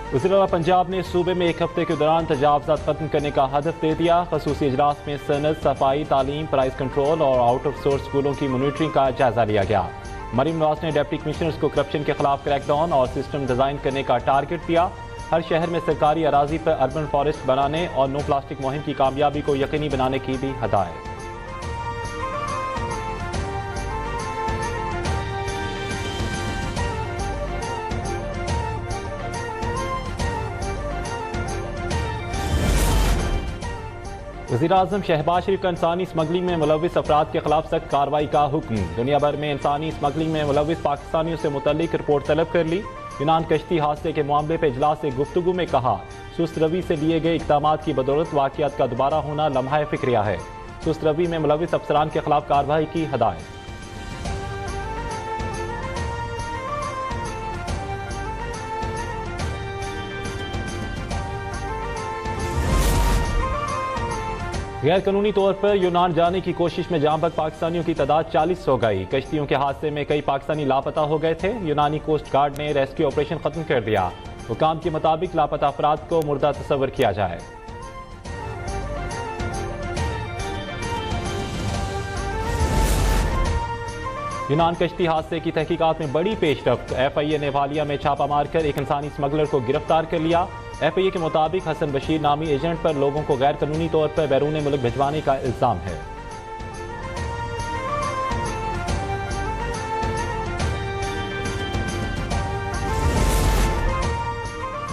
वज़ीर-ए-आला पंजाब ने सूबे में एक हफ्ते के दौरान तजावुज़ात खत्म करने का हदफ दे दिया। ख़ुसूसी इजलास में सनत, सफाई, तालीम, प्राइस कंट्रोल और आउट ऑफ सोर्स स्कूलों की मॉनिटरिंग का जायजा लिया गया। मरीम नवाज ने डिप्टी कमिश्नर्स को करप्शन के खिलाफ क्रैकडाउन और सिस्टम डिजाइन करने का टारगेट दिया। हर शहर में सरकारी अराजी पर अर्बन फॉरेस्ट बनाने और नो प्लास्टिक मुहिम की कामयाबी को यकीनी बनाने की भी हदायत। वज़ीर-ए-आज़म शहबाज शरीफ का इंसानी स्मगलिंग में मुलव्विस अफराद के खिलाफ सख्त कार्रवाई का हुक्म। दुनिया भर में इंसानी स्मगलिंग में मुलव्विस पाकिस्तानियों से मुतल्लिक रिपोर्ट तलब कर ली। यूनान कश्ती हादसे के मामले पर इजलास से गुफ्तगू में कहा, सुस्त रवि से लिए गए इक़दाम की बदौलत वाक़ियात का दोबारा होना लम्हा फ़िक्रिया है। सुस्त रवि में मुलव्विस अफसरान के खिलाफ कार्रवाई की हदायत। गैर कानूनी तौर पर यूनान जाने की कोशिश में जांबक पाकिस्तानियों की तादाद 40 हो गई। कश्तियों के हादसे में कई पाकिस्तानी लापता हो गए थे। यूनानी कोस्ट गार्ड ने रेस्क्यू ऑपरेशन खत्म कर दिया। हुकाम के मुताबिक लापता अफराद को मुर्दा तस्वर किया जाए। यूनान कश्ती हादसे की तहकीकात में बड़ी पेशरफ्त। FIA ने वालिया में छापा मारकर एक इंसानी स्मगलर को गिरफ्तार कर लिया। FIA के मुताबिक हसन बशीर नामी एजेंट पर लोगों को गैर कानूनी तौर पर बैरून मुल्क भिजवाने का इल्जाम है।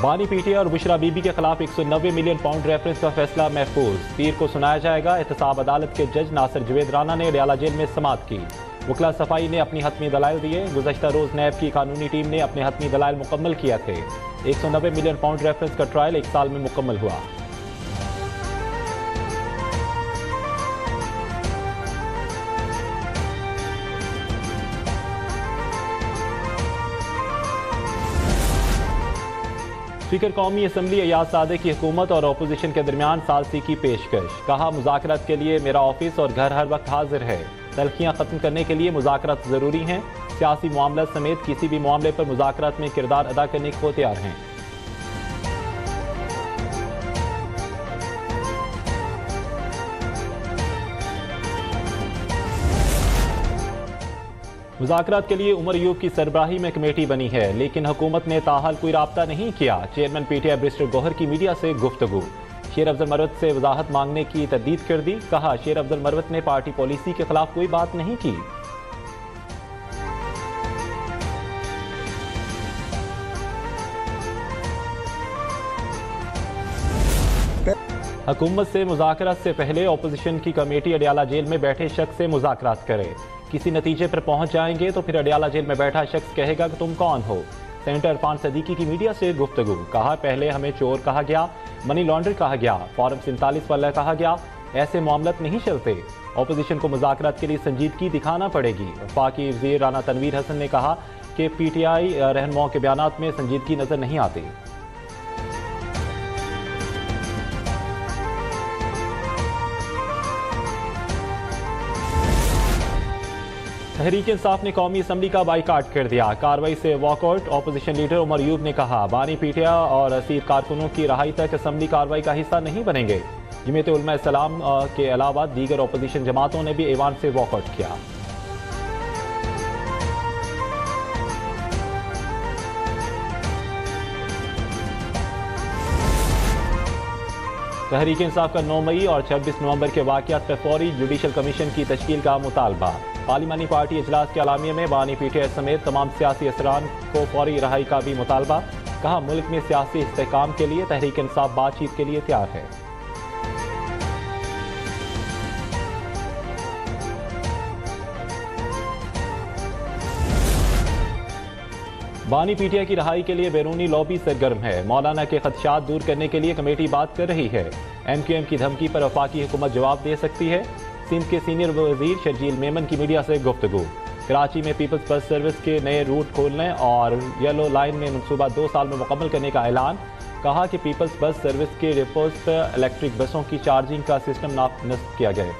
बानी पीटीआई और बुशरा बीबी के खिलाफ 190 मिलियन पाउंड रेफरेंस का फैसला महफूज। पीर को सुनाया जाएगा। एहतसाब अदालत के जज नासिर जवेद राना ने अडयाला जेल में समाअत की। वकला सफाई ने अपनी हतमी दलाइल दिए। गुज़श्ता रोज नैब की कानूनी टीम ने अपने हतमी दलाइल मुकम्मल किया थे। 190 मिलियन पाउंड रेफरेंस का ट्रायल 1 साल में मुकम्मल हुआ। स्पीकर कौमी असम्बली अयाज सादिक की हुकूमत और अपोजिशन के दरमियान सालसी की पेशकश। कहा, मुज़ाकरात के लिए मेरा ऑफिस और घर हर वक्त हाजिर है। तलखियां खत्म करने के लिए मुज़ाकरात जरूरी हैं। सियासी मामला समेत किसी भी मामले पर मुज़ाकरात में किरदार अदा करने को तैयार हैं। मुज़ाकरात के लिए उमर अयूब की सरबराही में कमेटी बनी है, लेकिन हुकूमत ने ताहाल कोई राब्ता नहीं किया। चेयरमैन PTI बैरिस्टर गौहर की मीडिया से गुफ्तगू। शेर अफजल मरवत से वजाहत मांगने की तरदीद कर दी। कहा, शेर अफजल मरवत ने पार्टी पॉलिसी के खिलाफ कोई बात नहीं की। हुकूमत से मुज़ाकरात से पहले अपोजिशन की कमेटी अडयाला जेल में बैठे शख्स से मुज़ाकरात करे। किसी नतीजे पर पहुंच जाएंगे तो फिर अडयाला जेल में बैठा शख्स कहेगा कि तुम कौन हो। सेनेटर इरफान सदीकी की मीडिया से गुफ्तगू। कहा, पहले हमें चोर कहा गया, मनी लॉन्डर कहा गया, फॉर्म 47 वाला कहा गया। ऐसे मामलत नहीं चलते। अपोजिशन को मुज़ाकरात के लिए संजीदगी दिखाना पड़ेगी। वफाकी वज़ीर राना तनवीर हसन ने कहा कि PTI रहनुमाओं के बयानात में संजीदगी नजर नहीं आती। तहरीक इंसाफ ने कौमी असम्बली का बाइकाट कर दिया। कार्रवाई से walkout. Opposition leader Umar Ayub ने कहा, बानी PTI और असीर कारकुनों की रहाई तक असम्बली कार्रवाई का हिस्सा नहीं बनेंगे। जमीयत उलमा इस्लाम के अलावा दीगर अपोजिशन जमातों ने भी ऐवान से वॉकआउट किया। तहरीक इंसाफ का 9 मई और 26 नवंबर के वाक़यात पर फौरी जुडिशल कमीशन की तश्कील का मुतालबा। पार्लिमानी पार्टी इजलास के अलामिया में बानी PTI समेत तमाम सियासी असरान को फौरी रहाई का भी मुतालबा। कहा, मुल्क में सियासी इस्तेहकाम के लिए तहरीक इंसाफ बातचीत के लिए तैयार है। बानी PTI की रहाई के लिए बैरूनी लॉबी सरगर्म है। मौलाना के खदशात दूर करने के लिए कमेटी बात कर रही है। MQM की धमकी पर वफाकी हुकूमत जवाब दे सकती है। सिंध के सीनियर वजीर शर्जील मेमन की मीडिया से गुफ्तगू। कराची में पीपल्स बस सर्विस के नए रूट खोलने और येलो लाइन में मनसूबा 2 साल में मुकम्मल करने का ऐलान। कहा कि पीपल्स बस सर्विस के डिपोज पर इलेक्ट्रिक बसों की चार्जिंग का सिस्टम नस्ब किया गया।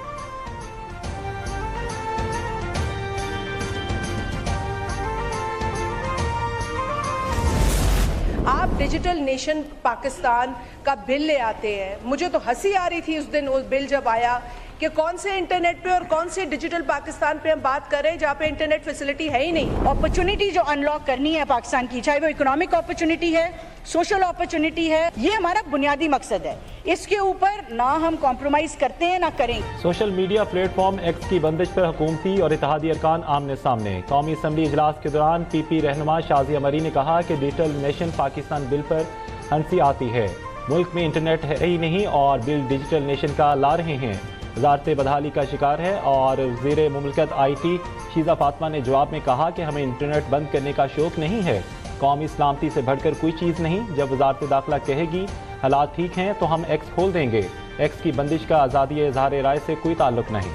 आप डिजिटल नेशन पाकिस्तान का बिल ले आते हैं। मुझे तो हंसी आ रही थी उस दिन उस बिल जब आया कि कौन से इंटरनेट पे और कौन से डिजिटल पाकिस्तान पे हम बात कर रहे हैं जहाँ पे इंटरनेट फैसिलिटी है ही नहीं। अपॉर्चुनिटी जो अनलॉक करनी है पाकिस्तान की, चाहे वो इकोनॉमिक अपॉर्चुनिटी है, सोशल अपॉर्चुनिटी है, ये हमारा बुनियादी मकसद है। इसके ऊपर ना हम कॉम्प्रोमाइज करते हैं ना करें। सोशल मीडिया प्लेटफॉर्म एक्स की बंदिश पर हुकूमती और इत्तेहादी अरकान आमने सामने। कौमी असम्बली इजलास के दौरान PP रहनुमा शाजिया मरी ने कहा कि डिजिटल नेशन पाकिस्तान बिल पर हंसी आती है। मुल्क में इंटरनेट है ही नहीं और बिल डिजिटल नेशन का ला रहे हैं। वजारत बदहाली का शिकार है। और वज़ीर मुमलकत IT शीज़ा फातिमा ने जवाब में कहा कि हमें इंटरनेट बंद करने का शौक़ नहीं है। कौमी सलामती से बढ़कर कोई चीज़ नहीं। जब वजारत दाखिला कहेगी हालात ठीक हैं तो हम एक्स खोल देंगे। एक्स की बंदिश का आज़ादी इज़हार राय से कोई ताल्लुक नहीं।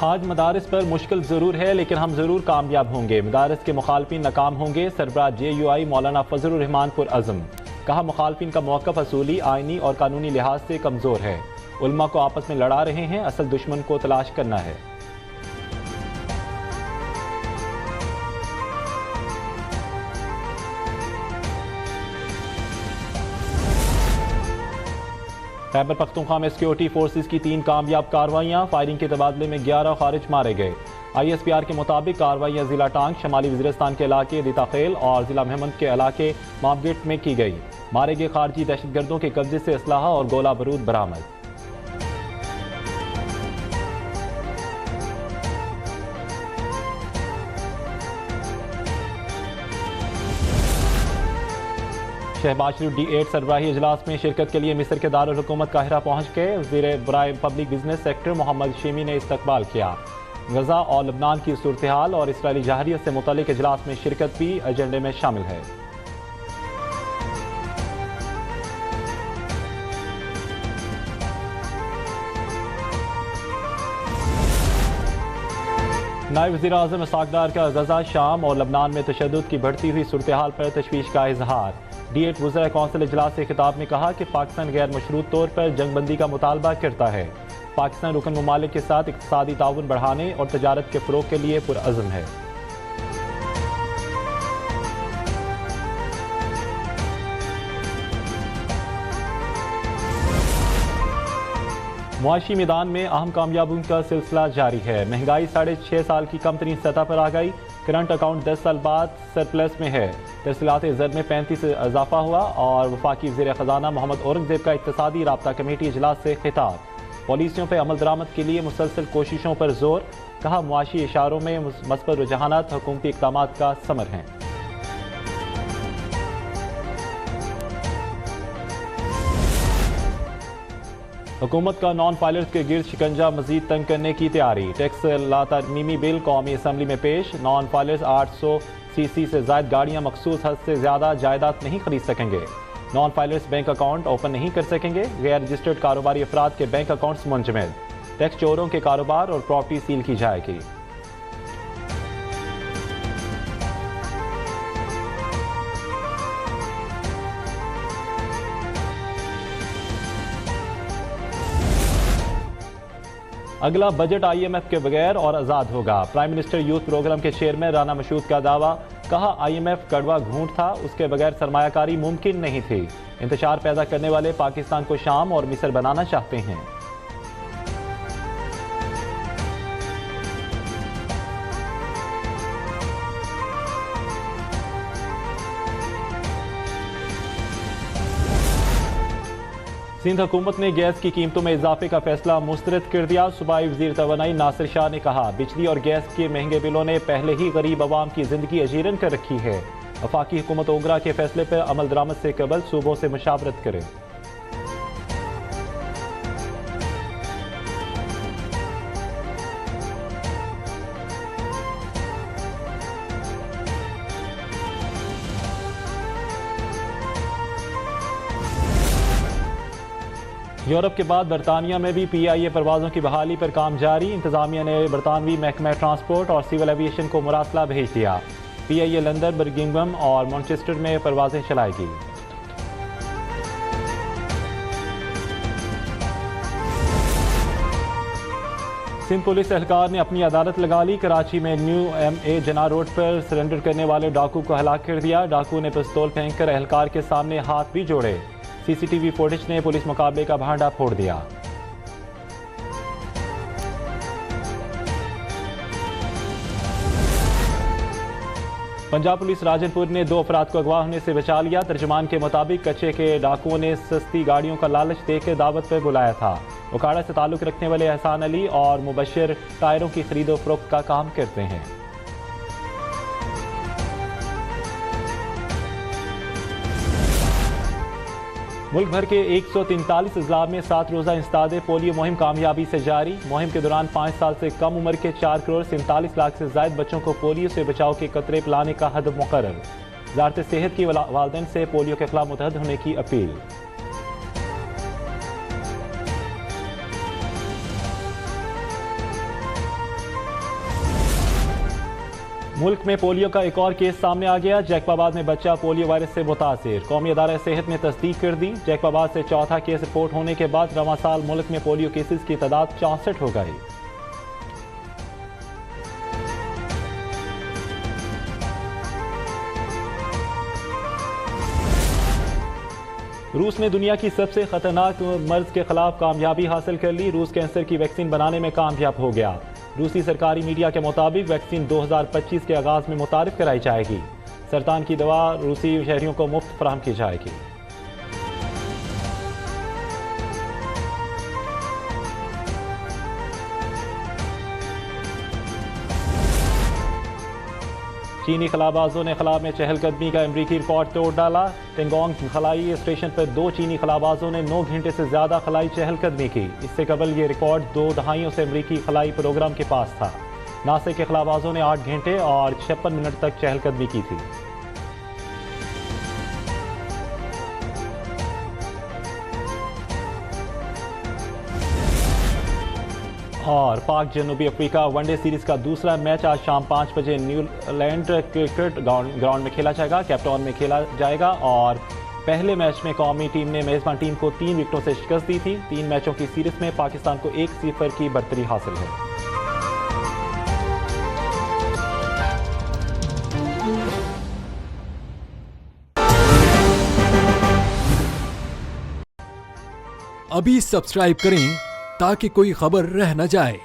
आज मदारिस पर मुश्किल ज़रूर है लेकिन हम ज़रूर कामयाब होंगे। मदारिस के मुखालफिन नाकाम होंगे। सरबराह JUI मौलाना फजलुर रहमान पुरअज़्म। कहा मुखालफिन का मौक़िफ़ असूली, आइनी और कानूनी लिहाज से कमज़ोर है। उलमा को आपस में लड़ा रहे हैं, असल दुश्मन को तलाश करना है। खैबर पख्तूनख्वा में सिक्योरिटी फोर्सेस की 3 कामयाब कार्रवाइयाँ। फायरिंग के तबादले में 11 खारिज मारे गए। ISPR के मुताबिक कार्रवाइयाँ जिला टांग, शमाली वज़ीरिस्तान के इलाके दिताखेल और जिला महमद के इलाके मामगेट में की गई। मारे गए खारजी दहशतगर्दों के कब्जे से असलाहा और गोला बारूद बरामद। शहबाज शरीफ D8 सरबराही इजलास में शिरकत के लिए मिस्र के दारुल हुकूमत काहिरा पहुँच गए। वज़ीर बराए public business sector Mohammad Shami ने इस्तकबाल किया। गजा और लबनान की सूरत हाल और इसराइली जहारियत से मुतल्लिक इजलास में शिरकत भी एजेंडे में शामिल है। नायब वज़ीर-ए-आज़म इसहाक़ डार का गजा, शाम और लबनान में तशद्दुद की बढ़ती हुई सूरत हाल पर तशवीश का इजहार। D8 वज़रा कौंसिल इजलास से खिताब में कहा कि पाकिस्तान गैर मशरूत तौर पर जंगबंदी का मुतालबा करता है। पाकिस्तान रुकन ममालिक के साथ इक़्तिसादी ताउन बढ़ाने और तजारत के फ़रोग़ के लिए पुरअज़्म है। मुआशी मैदान में अहम कामयाबियों का सिलसिला जारी है। महंगाई 6.5 साल की कम तरीन सतह पर आ गई। करंट अकाउंट 10 साल बाद सरप्लस में है। तरसीलात ज़र में 35 से इजाफा हुआ। और वफाकी वज़ीर ख़जाना मोहम्मद औरंगज़ेब का इक़्तिसादी राब्ता कमेटी इजलास से खिताब। पॉलिसियों पर अमल दरामद के लिए मुसलसल कोशिशों पर जोर। कहा मुआशी इशारों में मस्बत रुझानात हुकूमती इक़दामात का समर हैं। हुकूमत का नॉन फाइलर्स के गिर्द शिकंजा मजीद तंग करने की तैयारी। टैक्स लातरमीमी बिल कौमी असम्बली में पेश। नॉन फाइलर्स 800 CC से ज़ायद गाड़ियाँ मखसूस हद से ज़्यादा जायदाद नहीं खरीद सकेंगे। Non filers bank account open नहीं कर सकेंगे। गैर रजिस्टर्ड कारोबारी अफराद के बैंक अकाउंट्स मुंजमद। टैक्स चोरों के कारोबार और प्रॉपर्टी सील की जाएगी। अगला बजट IMF के बगैर और आज़ाद होगा। प्राइम मिनिस्टर यूथ प्रोग्राम के चेयरमैन राना मशहूद का दावा। कहा IMF कड़वा घूंट था, उसके बगैर सरमायाकारी मुमकिन नहीं थी। इंतशार पैदा करने वाले पाकिस्तान को शाम और मिस्र बनाना चाहते हैं। सिंध हुकूमत ने गैस की कीमतों में इजाफे का फैसला मुस्तरद कर दिया। सूबाई वज़ीर तवानाई नासिर शाह ने कहा बिजली और गैस के महंगे बिलों ने पहले ही गरीब अवाम की जिंदगी अजीरन कर रखी है। वफाकी हुकूमत ओगरा के फैसले पर अमल दरामद से कबल सूबों से मुशावरत करे। यूरोप के बाद बरतानिया में भी PIA परवाज़ों की बहाली पर काम जारी। इंतजामिया ने बरतानवी महकमा ट्रांसपोर्ट और सिविल एविएशन को मुरासला भेज दिया। PIA लंदन, बर्मिंघम और मैनचेस्टर में परवाज़ें चलाएगी। सिंध पुलिस एहलकार ने अपनी अदालत लगा ली। कराची में न्यू MA जना रोड पर सरेंडर करने वाले डाकू को हलाक कर दिया। डाकू ने पिस्तौल फेंककर एहलकार के सामने हाथ भी जोड़े। CCTV फुटेज ने पुलिस मुकाबले का भांडा फोड़ दिया। पंजाब पुलिस राजनपुर ने 2 अफराद को अगवा होने से बचा लिया। तर्जुमान के मुताबिक कच्चे के डाकुओं ने सस्ती गाड़ियों का लालच देकर दावत पर बुलाया था। उकाड़ा से ताल्लुक रखने वाले एहसान अली और मुबशिर टायरों की खरीदो फरोख्त का काम करते हैं। मुल्क भर के 143 अजला में 7 रोज़ा इंसदादे पोलियो मुहिम कामयाबी से जारी। मुहिम के दौरान 5 साल से कम उम्र के 4 करोड़ 47 लाख से ज्यादा बच्चों को पोलियो से बचाव के कतरे पिलाने का हद मुकर्रर। वज़ारत सेहत की वालिदैन से पोलियो के खिलाफ मुतहद होने की अपील। मुल्क में पोलियो का एक और केस सामने आ गया। जैकबाबाद में बच्चा पोलियो वायरस से मुतासिर। कौमी अदारा सेहत ने तस्दीक कर दी। जैकबाबाद से चौथा केस रिपोर्ट होने के बाद रवां साल मुल्क में पोलियो केसेस की तादाद 64 हो गई। रूस ने दुनिया की सबसे खतरनाक मर्ज के खिलाफ कामयाबी हासिल कर ली। रूस कैंसर की वैक्सीन बनाने में कामयाब हो गया। रूसी सरकारी मीडिया के मुताबिक वैक्सीन 2025 के आगाज में मुतारिफ कराई जाएगी। सरतान की दवा रूसी शहरियों को मुफ्त फराहम की जाएगी। चीनी खलाबाजों ने खला में चहलकदमी का अमरीकी रिकॉर्ड तोड़ डाला। टेंगोंग खलाई स्टेशन पर 2 चीनी खलाबाजों ने 9 घंटे से ज्यादा खलाई चहलकदमी की। इससे कबल ये रिकॉर्ड 2 दहाइयों से अमरीकी खलाई प्रोग्राम के पास था। नासा के खलाबाजों ने 8 घंटे और 56 मिनट तक चहलकदमी की थी। और पाक जनूबी अफ्रीका वनडे सीरीज का दूसरा मैच आज शाम 5 बजे न्यूलैंड क्रिकेट ग्राउंड में खेला जाएगा। कैप्टन में खेला जाएगा और पहले मैच में कौमी टीम ने मेजबान टीम को 3 विकेटों से शिकस्त दी थी। 3 मैचों की सीरीज में पाकिस्तान को 1-0 की बढ़तरी हासिल है। अभी सब्सक्राइब करें ताकि कोई खबर रह न जाए।